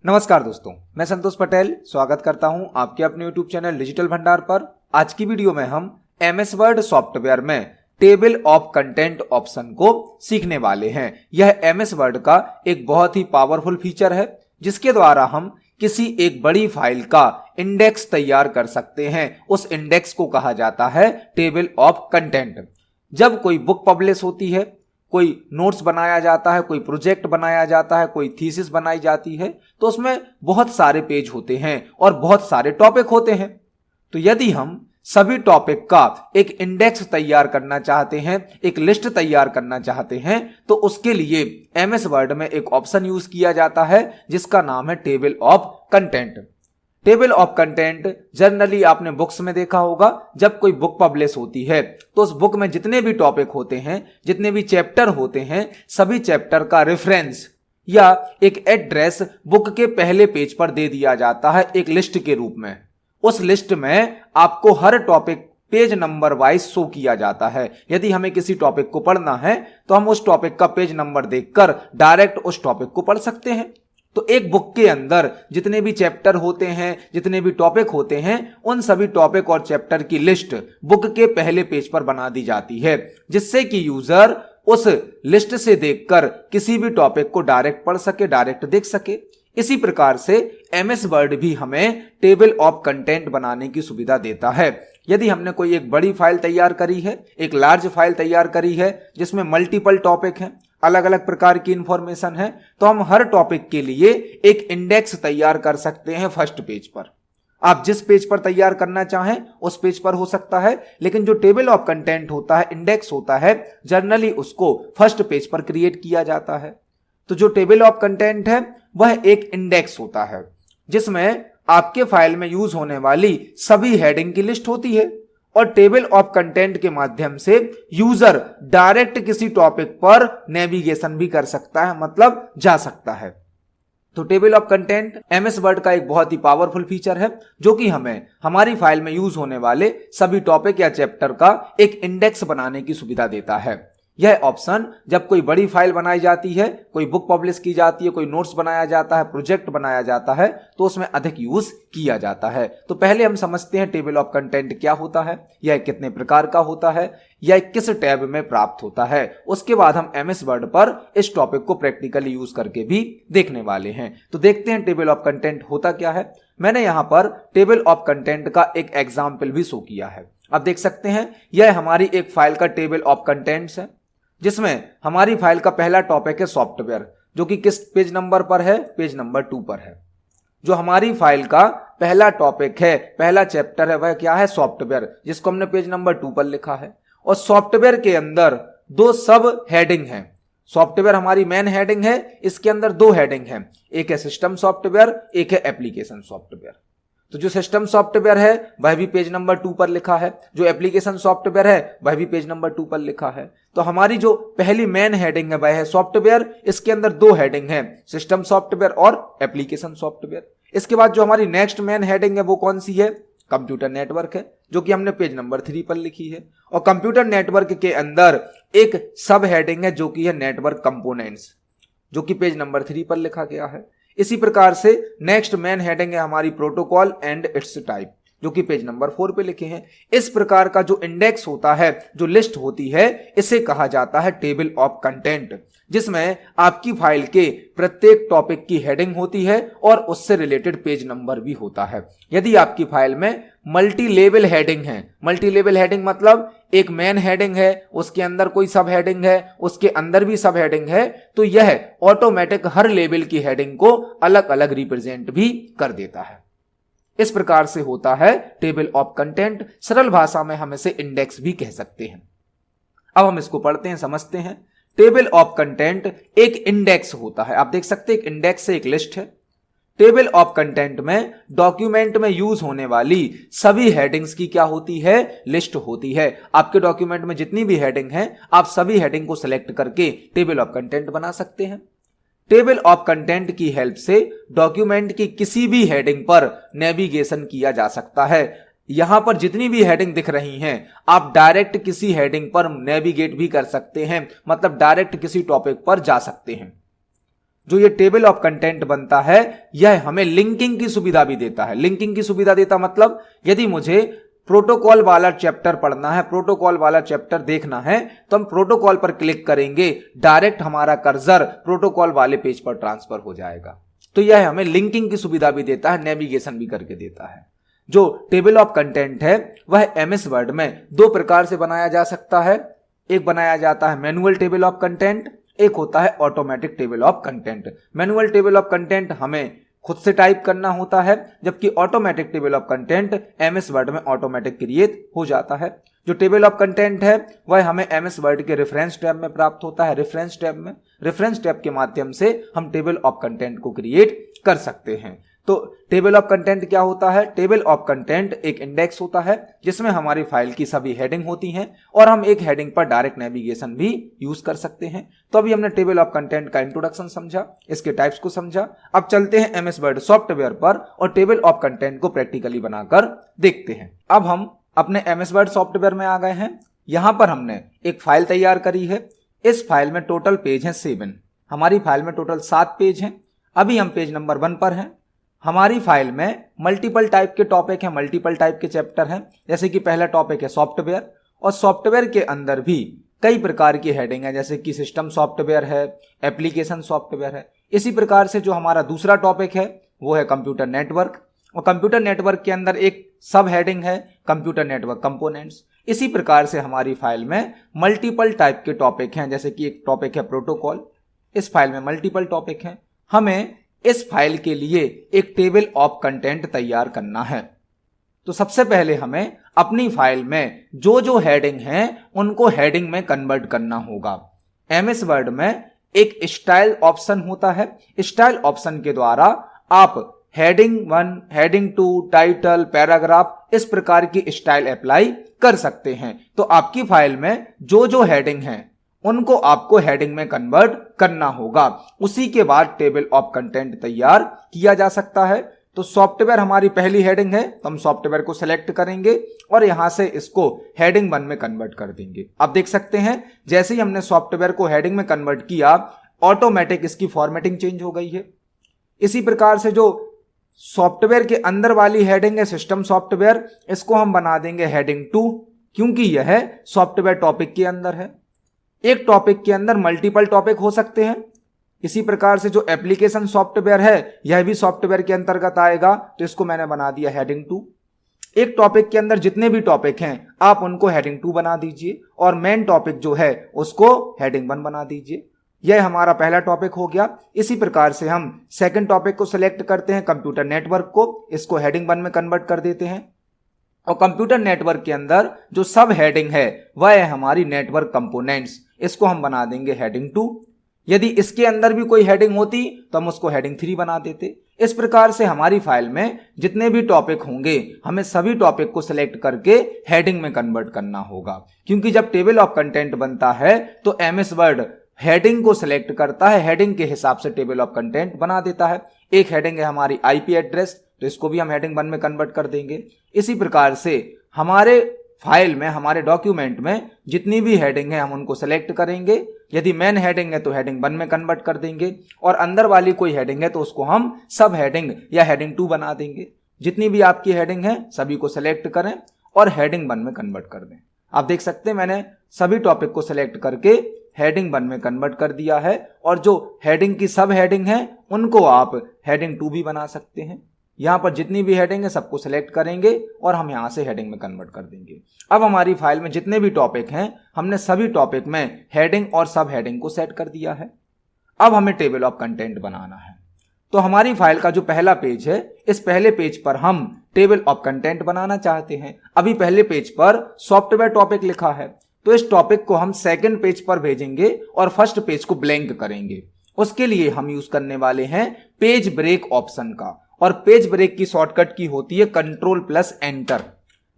नमस्कार दोस्तों, मैं संतोष पटेल स्वागत करता हूं आपके अपने YouTube चैनल डिजिटल भंडार पर। आज की वीडियो में हम MS वर्ड सॉफ्टवेयर में टेबल ऑफ कंटेंट ऑप्शन को सीखने वाले हैं। यह MS वर्ड का एक बहुत ही पावरफुल फीचर है जिसके द्वारा हम किसी एक बड़ी फाइल का इंडेक्स तैयार कर सकते हैं। उस इंडेक्स को कहा जाता है टेबल ऑफ कंटेंट। जब कोई बुक पब्लिश होती है, कोई नोट्स बनाया जाता है, कोई प्रोजेक्ट बनाया जाता है, कोई थीसिस बनाई जाती है, तो उसमें बहुत सारे पेज होते हैं और बहुत सारे टॉपिक होते हैं। तो यदि हम सभी टॉपिक का एक इंडेक्स तैयार करना चाहते हैं, एक लिस्ट तैयार करना चाहते हैं, तो उसके लिए MS वर्ड में एक ऑप्शन यूज किया जाता है जिसका नाम है table of content. Table of content generally आपने बुक्स में देखा होगा। जब कोई बुक पब्लिश होती है तो उस बुक में जितने भी टॉपिक होते हैं, जितने भी चैप्टर होते हैं, सभी चैप्टर का रेफरेंस या एक एड्रेस बुक के पहले पेज पर दे दिया जाता है एक लिस्ट के रूप में। उस लिस्ट में आपको हर topic page number wise show किया जाता है। यदि हमें किसी टॉपिक को पढ़ना है तो हम उस टॉपिक का पेज नंबर देखकर डायरेक्ट उस टॉपिक को पढ़ सकते हैं। तो एक बुक के अंदर जितने भी चैप्टर होते हैं, जितने भी टॉपिक होते हैं, उन सभी टॉपिक और चैप्टर की लिस्ट बुक के पहले पेज पर बना दी जाती है जिससे कि यूजर उस लिस्ट से देखकर किसी भी टॉपिक को डायरेक्ट पढ़ सके, डायरेक्ट देख सके। इसी प्रकार से MS वर्ड भी हमें टेबल ऑफ कंटेंट बनाने की सुविधा देता है। यदि हमने कोई एक बड़ी फाइल तैयार करी है, एक लार्ज फाइल तैयार करी है जिसमें मल्टीपल टॉपिक हैं, अलग अलग प्रकार की इंफॉर्मेशन है, तो हम हर टॉपिक के लिए एक इंडेक्स तैयार कर सकते हैं फर्स्ट पेज पर। आप जिस पेज पर तैयार करना चाहें उस पेज पर हो सकता है, लेकिन जो टेबल ऑफ कंटेंट होता है, इंडेक्स होता है, जनरली उसको फर्स्ट पेज पर क्रिएट किया जाता है। तो जो टेबल ऑफ कंटेंट है वह एक इंडेक्स होता है जिसमें आपके फाइल में यूज होने वाली सभी हेडिंग की लिस्ट होती है और टेबल ऑफ कंटेंट के माध्यम से यूजर डायरेक्ट किसी टॉपिक पर नेविगेशन भी कर सकता है, मतलब जा सकता है। तो table of content MS word का एक बहुत ही पावरफुल फीचर है जो कि हमें हमारी फाइल में यूज होने वाले सभी टॉपिक या चैप्टर का एक इंडेक्स बनाने की सुविधा देता है। यह ऑप्शन जब कोई बड़ी फाइल बनाई जाती है, कोई बुक पब्लिश की जाती है, कोई नोट्स बनाया जाता है, प्रोजेक्ट बनाया जाता है, तो उसमें अधिक यूज किया जाता है। तो पहले हम समझते हैं टेबल ऑफ कंटेंट क्या होता है, यह कितने प्रकार का होता है, यह किस टैब में प्राप्त होता है। उसके बाद हम MS वर्ड पर इस टॉपिक को प्रैक्टिकली यूज करके भी देखने वाले हैं। तो देखते हैं टेबल ऑफ कंटेंट होता क्या है। मैंने यहां पर टेबल ऑफ कंटेंट का एक एग्जाम्पल भी शो किया है। अब देख सकते हैं यह हमारी एक फाइल का टेबल ऑफ कंटेंट्स है जिसमें हमारी फाइल का पहला टॉपिक है सॉफ्टवेयर, जो कि किस पेज नंबर पर है, पेज नंबर 2 पर है। जो हमारी फाइल का पहला टॉपिक है, पहला चैप्टर है, वह क्या है, सॉफ्टवेयर, जिसको हमने पेज नंबर 2 पर लिखा है। और सॉफ्टवेयर के अंदर दो सब हेडिंग है। सॉफ्टवेयर हमारी मेन हेडिंग है, इसके अंदर दो हेडिंग है, एक है सिस्टम सॉफ्टवेयर, एक है एप्लीकेशन सॉफ्टवेयर। तो जो सिस्टम सॉफ्टवेयर है वह भी पेज नंबर 2 पर लिखा है, जो एप्लीकेशन सॉफ्टवेयर है वह भी पेज नंबर 2 पर लिखा है। तो हमारी जो पहली मेन हेडिंग है वह है सॉफ्टवेयर, इसके अंदर दो हेडिंग है, सिस्टम सॉफ्टवेयर और एप्लीकेशन सॉफ्टवेयर। इसके बाद जो हमारी नेक्स्ट मेन हेडिंग है वो कौन सी है, कंप्यूटर नेटवर्क है, जो कि हमने पेज नंबर 3 पर लिखी है। और कंप्यूटर नेटवर्क के अंदर एक सब हेडिंग है जो कि है नेटवर्क कंपोनेंट्स, जो कि पेज नंबर 3 पर लिखा गया है। इसी प्रकार से नेक्स्ट मेन हेडिंग है हमारी प्रोटोकॉल एंड इट्स टाइप, जो कि पेज नंबर 4 पे लिखे हैं। इस प्रकार का जो इंडेक्स होता है, जो लिस्ट होती है, इसे कहा जाता है टेबल ऑफ कंटेंट, जिसमें आपकी फाइल के प्रत्येक टॉपिक की हेडिंग होती है और उससे रिलेटेड पेज नंबर भी होता है। यदि आपकी फाइल में मल्टी लेवल हेडिंग है, मल्टी लेवल हेडिंग मतलब एक मेन हेडिंग है, उसके अंदर कोई सब हेडिंग है, उसके अंदर भी सब हेडिंग है, तो यह ऑटोमेटिक हर लेवल की हेडिंग को अलग अलग रिप्रेजेंट भी कर देता है। इस प्रकार से होता है टेबल ऑफ कंटेंट। सरल भाषा में हम इसे इंडेक्स भी कह सकते हैं। अब हम इसको पढ़ते हैं, समझते हैं। टेबल ऑफ कंटेंट एक इंडेक्स होता है। आप देख सकते हैं एक इंडेक्स से एक लिस्ट है। टेबल ऑफ कंटेंट में डॉक्यूमेंट में यूज होने वाली सभी हेडिंग्स की क्या होती है, लिस्ट होती है। आपके डॉक्यूमेंट में जितनी भी हेडिंग है, आप सभी हेडिंग को सिलेक्ट करके टेबल ऑफ कंटेंट बना सकते हैं। टेबल ऑफ कंटेंट की हेल्प से डॉक्यूमेंट की किसी भी हेडिंग पर नेविगेशन किया जा सकता है। यहां पर जितनी भी हेडिंग दिख रही हैं, आप डायरेक्ट किसी हेडिंग पर नेविगेट भी कर सकते हैं, मतलब डायरेक्ट किसी टॉपिक पर जा सकते हैं। जो ये टेबल ऑफ कंटेंट बनता है यह हमें लिंकिंग की सुविधा भी देता है। लिंकिंग की सुविधा देता मतलब यदि मुझे प्रोटोकॉल वाला चैप्टर पढ़ना है, प्रोटोकॉल वाला चैप्टर देखना है, तो हम प्रोटोकॉल पर क्लिक करेंगे, डायरेक्ट हमारा कर्सर प्रोटोकॉल वाले पेज पर ट्रांसफर हो जाएगा। तो यह हमें लिंकिंग की सुविधा भी देता है, नेविगेशन भी करके देता है। जो टेबल ऑफ कंटेंट है वह एमएस वर्ड में दो प्रकार से बनाया जा सकता है। एक बनाया जाता है मैनुअल टेबल ऑफ कंटेंट, एक होता है automatic table of content. Manual table of content हमें खुद से टाइप करना होता है, जबकि automatic table of content MS word में ऑटोमेटिक क्रिएट हो जाता है। जो टेबल ऑफ कंटेंट है वह हमें एमएस वर्ड के रेफरेंस टैब में प्राप्त होता है। रेफरेंस टैब के माध्यम से हम टेबल ऑफ कंटेंट को क्रिएट कर सकते हैं। तो टेबल ऑफ कंटेंट क्या होता है? टेबल ऑफ कंटेंट एक इंडेक्स होता है जिसमें हमारी फाइल की सभी हेडिंग होती हैं और हम एक हेडिंग पर डायरेक्ट नेविगेशन भी यूज कर सकते हैं। तो अभी हमने टेबल ऑफ कंटेंट का इंट्रोडक्शन समझा, इसके टाइप्स को समझा। अब चलते हैं एमएस वर्ड सॉफ्टवेयर पर और टेबल ऑफ कंटेंट को प्रैक्टिकली बनाकर देखते हैं। अब हम अपने एमएस वर्ड सॉफ्टवेयर में आ गए हैं। यहां पर हमने एक फाइल तैयार करी है। इस फाइल में टोटल पेज हैं 7। हमारी फाइल में टोटल 7 पेज हैं। अभी हम पेज नंबर 1 पर हैं। हमारी फाइल में मल्टीपल टाइप के टॉपिक हैं, मल्टीपल टाइप के चैप्टर हैं। जैसे कि पहला टॉपिक है सॉफ्टवेयर, और सॉफ्टवेयर के अंदर भी कई प्रकार की हेडिंग है, जैसे कि सिस्टम सॉफ्टवेयर है, एप्लीकेशन सॉफ्टवेयर है। इसी प्रकार से जो हमारा दूसरा टॉपिक है वो है कंप्यूटर नेटवर्क, और कंप्यूटर नेटवर्क के अंदर एक सब हेडिंग है कंप्यूटर नेटवर्क कंपोनेंट्स। इसी प्रकार से हमारी फाइल में मल्टीपल टाइप के टॉपिक हैं, जैसे कि एक टॉपिक है प्रोटोकॉल। इस फाइल में मल्टीपल टॉपिक हैं। हमें इस फाइल के लिए एक टेबल ऑफ कंटेंट तैयार करना है। तो सबसे पहले हमें अपनी फाइल में जो जो हेडिंग हैं उनको हेडिंग में कन्वर्ट करना होगा। एमएस वर्ड में एक स्टाइल ऑप्शन होता है। स्टाइल ऑप्शन के द्वारा आप हेडिंग 1, हेडिंग 2, टाइटल, पैराग्राफ इस प्रकार की स्टाइल अप्लाई कर सकते हैं। तो आपकी फाइल में जो जो हेडिंग हैं उनको आपको हेडिंग में कन्वर्ट करना होगा। उसी के बाद टेबल ऑफ कंटेंट तैयार किया जा सकता है। तो सॉफ्टवेयर हमारी पहली हेडिंग है, तो हम सॉफ्टवेयर को सिलेक्ट करेंगे और यहां से इसको हेडिंग 1 में कन्वर्ट कर देंगे। अब देख सकते हैं जैसे ही हमने सॉफ्टवेयर को हेडिंग में कन्वर्ट किया, ऑटोमेटिक इसकी फॉर्मेटिंग चेंज हो गई है। इसी प्रकार से जो सॉफ्टवेयर के अंदर वाली हेडिंग है सिस्टम सॉफ्टवेयर, इसको हम बना देंगे हेडिंग 2, क्योंकि यह सॉफ्टवेयर टॉपिक के अंदर है। एक टॉपिक के अंदर मल्टीपल टॉपिक हो सकते हैं। इसी प्रकार से जो एप्लीकेशन सॉफ्टवेयर है यह भी सॉफ्टवेयर के अंतर्गत आएगा, तो इसको मैंने बना दिया हेडिंग 2। एक टॉपिक के अंदर जितने भी टॉपिक हैं आप उनको हेडिंग 2 बना दीजिए और मेन टॉपिक जो है उसको हेडिंग 1 बना दीजिए। यह हमारा पहला टॉपिक हो गया। इसी प्रकार से हम सेकंड टॉपिक को सिलेक्ट करते हैं कंप्यूटर नेटवर्क को, इसको हेडिंग 1 में कन्वर्ट कर देते हैं। और कंप्यूटर नेटवर्क के अंदर जो सब हेडिंग है वह है हमारी नेटवर्क कंपोनेंट्स, इसको हम बना देंगे हेडिंग 2। यदि इसके अंदर भी कोई हेडिंग होती तो हम उसको हेडिंग 3 बना देते। इस प्रकार से हमारी फाइल में जितने भी टॉपिक होंगे हमें सभी टॉपिक को सिलेक्ट करके हेडिंग में कन्वर्ट करना होगा, क्योंकि जब टेबल ऑफ कंटेंट बनता है तो एमएस वर्ड हेडिंग को सिलेक्ट करता है, हेडिंग के हिसाब से टेबल ऑफ कंटेंट बना देता है। एक हेडिंग है हमारी आईपी एड्रेस, तो इसको भी हम हेडिंग 1 में कन्वर्ट कर देंगे। इसी प्रकार से हमारे फाइल में, हमारे डॉक्यूमेंट में जितनी भी हेडिंग है हम उनको सेलेक्ट करेंगे। यदि मेन हेडिंग है तो हेडिंग 1 में कन्वर्ट कर देंगे, और अंदर वाली कोई हेडिंग है तो उसको हम सब हेडिंग या हेडिंग 2 बना देंगे। जितनी भी आपकी हेडिंग है सभी को सिलेक्ट करें और हेडिंग 1 में कन्वर्ट कर दें। आप देख सकते हैं मैंने सभी टॉपिक को सिलेक्ट करके हेडिंग 1 में कन्वर्ट कर दिया है, और जो हेडिंग की सब हेडिंग है उनको आप हेडिंग 2 भी बना सकते हैं। यहां पर जितनी भी हेडिंग है सबको सिलेक्ट करेंगे और हम यहां से हेडिंग में कन्वर्ट कर देंगे। अब हमारी फाइल में जितने भी टॉपिक हैं हमने सभी टॉपिक में हेडिंग और सब हेडिंग को सेट कर दिया है। अब हमें टेबल ऑफ कंटेंट बनाना है। तो हमारी फाइल का जो पहला पेज है, इस पहले पेज पर हम टेबल ऑफ कंटेंट बनाना चाहते हैं। अभी पहले पेज पर सॉफ्टवेयर टॉपिक लिखा है, तो इस टॉपिक को हम सेकंड पेज पर भेजेंगे और फर्स्ट पेज को ब्लैंक करेंगे। उसके लिए हम यूज करने वाले हैं पेज ब्रेक ऑप्शन का, और पेज ब्रेक की शॉर्टकट की होती है Ctrl+Enter।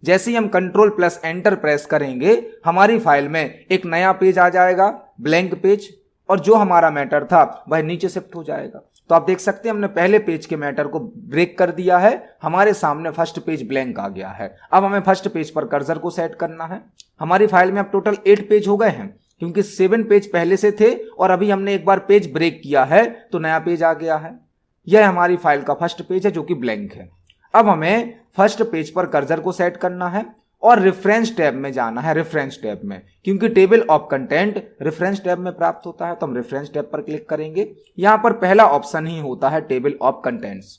जैसे ही हम Ctrl+Enter प्रेस करेंगे हमारी फाइल में एक नया पेज आ जाएगा, ब्लैंक पेज, और जो हमारा मैटर था वह नीचे शिफ्ट हो जाएगा। तो आप देख सकते हैं हमने पहले पेज के मैटर को ब्रेक कर दिया है, हमारे सामने फर्स्ट पेज ब्लैंक आ गया है। अब हमें फर्स्ट पेज पर कर्सर को सेट करना है। हमारी फाइल में अब टोटल 8 पेज हो गए हैं। क्योंकि 7 पेज पहले से थे और अभी हमने एक बार पेज ब्रेक किया है तो नया पेज आ गया है। यह हमारी फाइल का फर्स्ट पेज है जो कि ब्लैंक है। अब हमें फर्स्ट पेज पर कर्सर को सेट करना है और रेफरेंस टैब में जाना है, रेफरेंस टैब में, क्योंकि table of content reference tab में प्राप्त होता है। तो हम रेफरेंस टैब पर क्लिक करेंगे। यहां पर पहला ऑप्शन ही होता है टेबल ऑफ कंटेंट्स।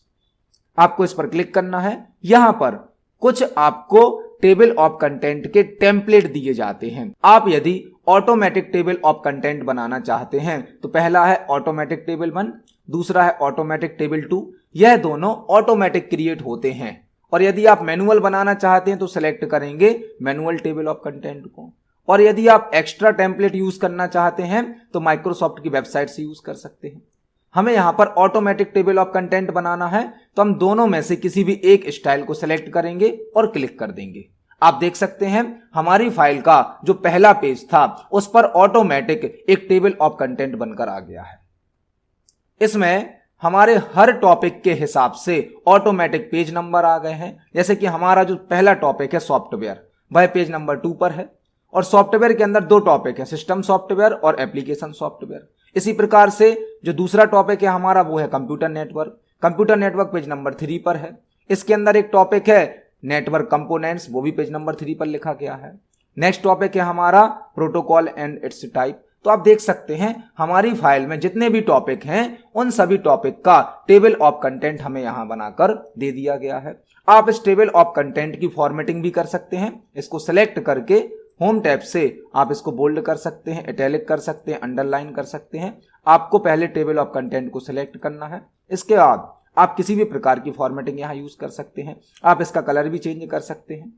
आपको इस पर क्लिक करना है। यहां पर कुछ आपको टेबल ऑफ कंटेंट के टेम्पलेट दिए जाते हैं। आप यदि ऑटोमेटिक टेबल ऑफ कंटेंट बनाना चाहते हैं तो पहला है ऑटोमेटिक टेबल 1, दूसरा है ऑटोमेटिक टेबल 2। यह दोनों ऑटोमेटिक क्रिएट होते हैं। और यदि आप मैनुअल बनाना चाहते हैं तो सिलेक्ट करेंगे मैनुअल टेबल ऑफ कंटेंट को। और यदि आप एक्स्ट्रा टेम्पलेट यूज करना चाहते हैं तो माइक्रोसॉफ्ट की वेबसाइट से यूज कर सकते हैं। हमें यहां पर ऑटोमेटिक टेबल ऑफ कंटेंट बनाना है तो हम दोनों में से किसी भी एक स्टाइल को सिलेक्ट करेंगे और क्लिक कर देंगे। आप देख सकते हैं हमारी फाइल का जो पहला पेज था उस पर ऑटोमेटिक एक टेबल ऑफ कंटेंट बनकर आ गया है। इसमें हमारे हर टॉपिक के हिसाब से ऑटोमेटिक पेज नंबर आ गए हैं। जैसे कि हमारा जो पहला टॉपिक है सॉफ्टवेयर, वह पेज नंबर 2 पर है। और सॉफ्टवेयर के अंदर 2 टॉपिक है, सिस्टम सॉफ्टवेयर और एप्लीकेशन सॉफ्टवेयर। इसी प्रकार से जो दूसरा टॉपिक है हमारा वो है computer network. Computer network page number 3 पर है। इसके अंदर एक टॉपिक है नेटवर्क कंपोनेंट्स, वो भी पेज नंबर 3 पर लिखा गया है। नेक्स्ट टॉपिक है हमारा प्रोटोकॉल एंड इट्स टाइप। तो आप देख सकते हैं हमारी फाइल में जितने भी टॉपिक हैं उन सभी टॉपिक का टेबल ऑफ कंटेंट हमें यहां बनाकर दे दिया गया है। आप इस टेबल ऑफ कंटेंट की फॉर्मेटिंग भी कर सकते हैं। इसको सिलेक्ट करके होम टैब से आप इसको बोल्ड कर सकते हैं, इटैलिक कर सकते हैं, अंडरलाइन कर सकते हैं। आपको पहले टेबल ऑफ कंटेंट को सिलेक्ट करना है। इसके बाद आप किसी भी प्रकार की फॉर्मेटिंग यहां यूज कर सकते हैं। आप इसका कलर भी चेंज कर सकते हैं।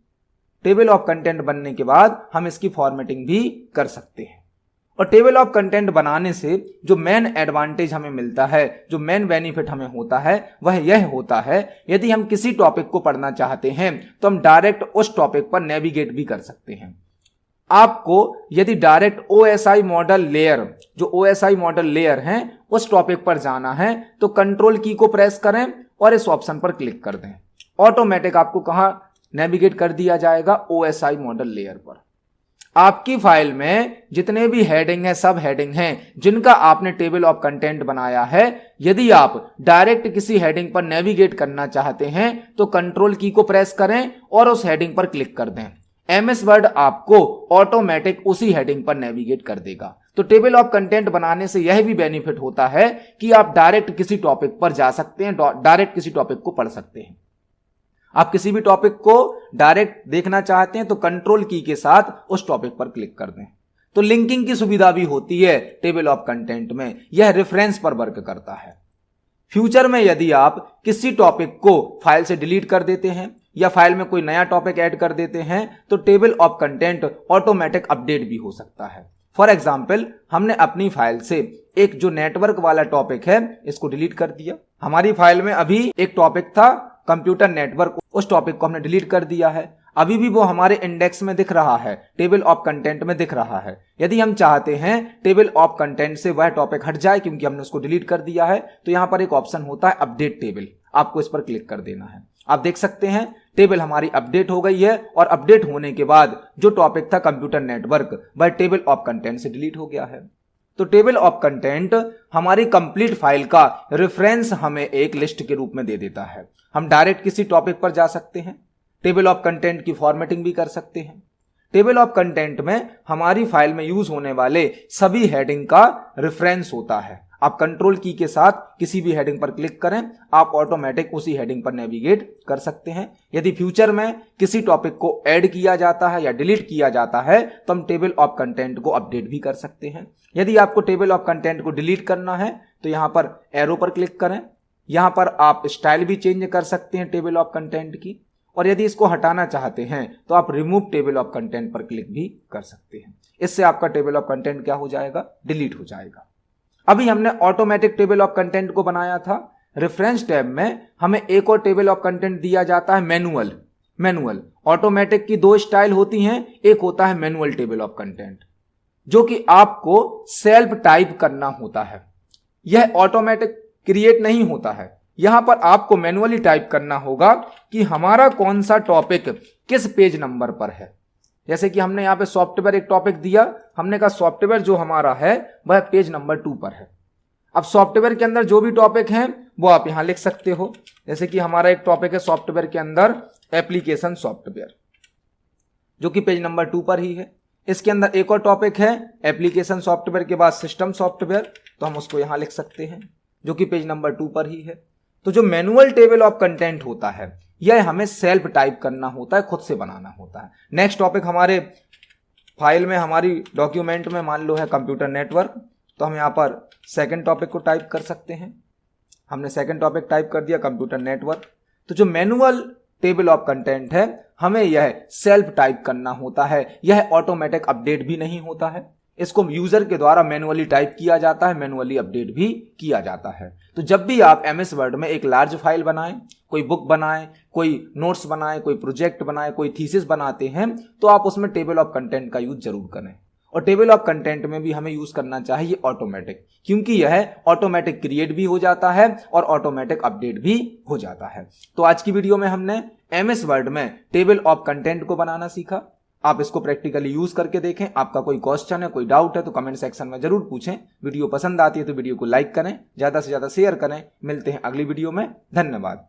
टेबल ऑफ कंटेंट बनने के बाद हम इसकी फॉर्मेटिंग भी कर सकते हैं। और टेबल ऑफ कंटेंट बनाने से जो मेन एडवांटेज हमें मिलता है, जो मेन बेनिफिट हमें होता है, वह यह होता है यदि हम किसी टॉपिक को पढ़ना चाहते हैं तो हम डायरेक्ट उस टॉपिक पर नेविगेट भी कर सकते हैं। आपको यदि डायरेक्ट OSI मॉडल लेयर, जो OSI मॉडल लेयर है, उस टॉपिक पर जाना है तो कंट्रोल की को प्रेस करें और इस ऑप्शन पर क्लिक कर दें। ऑटोमेटिक आपको कहां नेविगेट कर दिया जाएगा? OSI मॉडल लेयर पर। आपकी फाइल में जितने भी हेडिंग है, सब हेडिंग हैं जिनका आपने टेबल ऑफ कंटेंट बनाया है, यदि आप डायरेक्ट किसी हेडिंग पर नेविगेट करना चाहते हैं तो कंट्रोल की को प्रेस करें और उस हेडिंग पर क्लिक कर दें। MS वर्ड आपको ऑटोमेटिक उसी हेडिंग पर नेविगेट कर देगा। तो टेबल ऑफ कंटेंट बनाने से यह भी बेनिफिट होता है कि आप डायरेक्ट किसी टॉपिक पर जा सकते हैं, डायरेक्ट किसी टॉपिक को पढ़ सकते हैं। आप किसी भी टॉपिक को डायरेक्ट देखना चाहते हैं तो कंट्रोल की के साथ उस टॉपिक पर क्लिक कर दें। तो लिंकिंग की सुविधा भी होती है टेबल ऑफ कंटेंट में। यह रेफरेंस पर वर्क करता है। फ्यूचर में यदि आप किसी टॉपिक को फाइल से डिलीट कर देते हैं या फाइल में कोई नया टॉपिक ऐड कर देते हैं तो table of content automatic update भी हो सकता है। फॉर एग्जाम्पल, हमने अपनी फाइल से एक जो नेटवर्क वाला टॉपिक है इसको डिलीट कर दिया। हमारी फाइल में अभी एक टॉपिक था कंप्यूटर नेटवर्क, उस टॉपिक को हमने डिलीट कर दिया है। अभी भी वो हमारे इंडेक्स में दिख रहा है, टेबल ऑफ कंटेंट में दिख रहा है। यदि हम चाहते हैं टेबल ऑफ कंटेंट से वह टॉपिक हट जाए क्योंकि हमने उसको डिलीट कर दिया है तो यहां पर एक ऑप्शन होता है अपडेट टेबल। आपको इस पर क्लिक कर देना है। आप देख सकते हैं टेबल हमारी अपडेट हो गई है और अपडेट होने के बाद जो टॉपिक था कंप्यूटर नेटवर्क वह टेबल ऑफ कंटेंट से डिलीट हो गया है। तो टेबल ऑफ कंटेंट हमारी कंप्लीट फाइल का रेफरेंस हमें एक लिस्ट के रूप में दे देता है। हम डायरेक्ट किसी टॉपिक पर जा सकते हैं, टेबल ऑफ कंटेंट की फॉर्मेटिंग भी कर सकते हैं। टेबल ऑफ कंटेंट में हमारी फाइल में यूज होने वाले सभी हेडिंग का रेफरेंस होता है। आप कंट्रोल की के साथ किसी भी हेडिंग पर क्लिक करें, आप ऑटोमेटिक उसी हेडिंग पर नेविगेट कर सकते हैं। यदि फ्यूचर में किसी टॉपिक को ऐड किया जाता है या डिलीट किया जाता है तो हम टेबल ऑफ कंटेंट को अपडेट भी कर सकते हैं। यदि आपको टेबल ऑफ कंटेंट को डिलीट करना है तो यहां पर एरो पर क्लिक करें। यहां पर आप स्टाइल भी चेंज कर सकते हैं टेबल ऑफ कंटेंट की। और यदि इसको हटाना चाहते हैं तो आप रिमूव टेबल ऑफ कंटेंट पर क्लिक भी कर सकते हैं। इससे आपका टेबल ऑफ कंटेंट क्या हो जाएगा? डिलीट हो जाएगा। अभी हमने ऑटोमेटिक टेबल ऑफ कंटेंट को बनाया था। रेफरेंस टैब में हमें एक और टेबल ऑफ कंटेंट दिया जाता है, मैनुअल। ऑटोमेटिक की 2 स्टाइल होती हैं, एक होता है मैनुअल टेबल ऑफ कंटेंट जो कि आपको सेल्फ टाइप करना होता है। यह ऑटोमेटिक क्रिएट नहीं होता है। यहां पर आपको मैनुअली टाइप करना होगा कि हमारा कौन सा टॉपिक किस पेज नंबर पर है। जैसे कि हमने यहाँ पे सॉफ्टवेयर एक टॉपिक दिया, हमने कहा सॉफ्टवेयर जो हमारा है वह पेज नंबर 2 पर है। अब सॉफ्टवेयर के अंदर जो भी टॉपिक हैं वो आप यहां लिख सकते हो। जैसे कि हमारा एक टॉपिक है सॉफ्टवेयर के अंदर एप्लीकेशन सॉफ्टवेयर, जो कि पेज नंबर 2 पर ही है। इसके अंदर एक और टॉपिक है एप्लीकेशन सॉफ्टवेयर के बाद सिस्टम सॉफ्टवेयर, तो हम उसको यहां लिख सकते हैं, जो कि पेज नंबर 2 पर ही है। तो जो मैनुअल टेबल ऑफ कंटेंट होता है यह हमें सेल्फ टाइप करना होता है, खुद से बनाना होता है। नेक्स्ट टॉपिक हमारे फाइल में, हमारी डॉक्यूमेंट में मान लो है कंप्यूटर नेटवर्क, तो हम यहाँ पर सेकंड टॉपिक को टाइप कर सकते हैं। हमने सेकंड टॉपिक टाइप कर दिया कंप्यूटर नेटवर्क। तो जो मैनुअल टेबल ऑफ कंटेंट है हमें यह सेल्फ टाइप करना होता है, यह ऑटोमेटिक अपडेट भी नहीं होता है। इसको यूजर के द्वारा मैनुअली टाइप किया जाता है, मैनुअली अपडेट भी किया जाता है। तो जब भी आप एमएस वर्ड में एक लार्ज फाइल बनाएं, कोई बुक बनाएं, कोई नोट्स बनाएं, कोई प्रोजेक्ट बनाएं, कोई थीसिस बनाते हैं, तो आप उसमें टेबल ऑफ कंटेंट का यूज जरूर करें। और टेबल ऑफ कंटेंट में भी हमें यूज करना चाहिए ऑटोमेटिक, क्योंकि यह ऑटोमेटिक क्रिएट भी हो जाता है और ऑटोमेटिक अपडेट भी हो जाता है। तो आज की वीडियो में हमने एमएस वर्ड में टेबल ऑफ कंटेंट को बनाना सीखा। आप इसको प्रैक्टिकली यूज करके देखें। आपका कोई क्वेश्चन है, कोई डाउट है तो कमेंट सेक्शन में जरूर पूछें। वीडियो पसंद आती है तो वीडियो को लाइक करें, ज्यादा से ज्यादा शेयर करें। मिलते हैं अगली वीडियो में। धन्यवाद।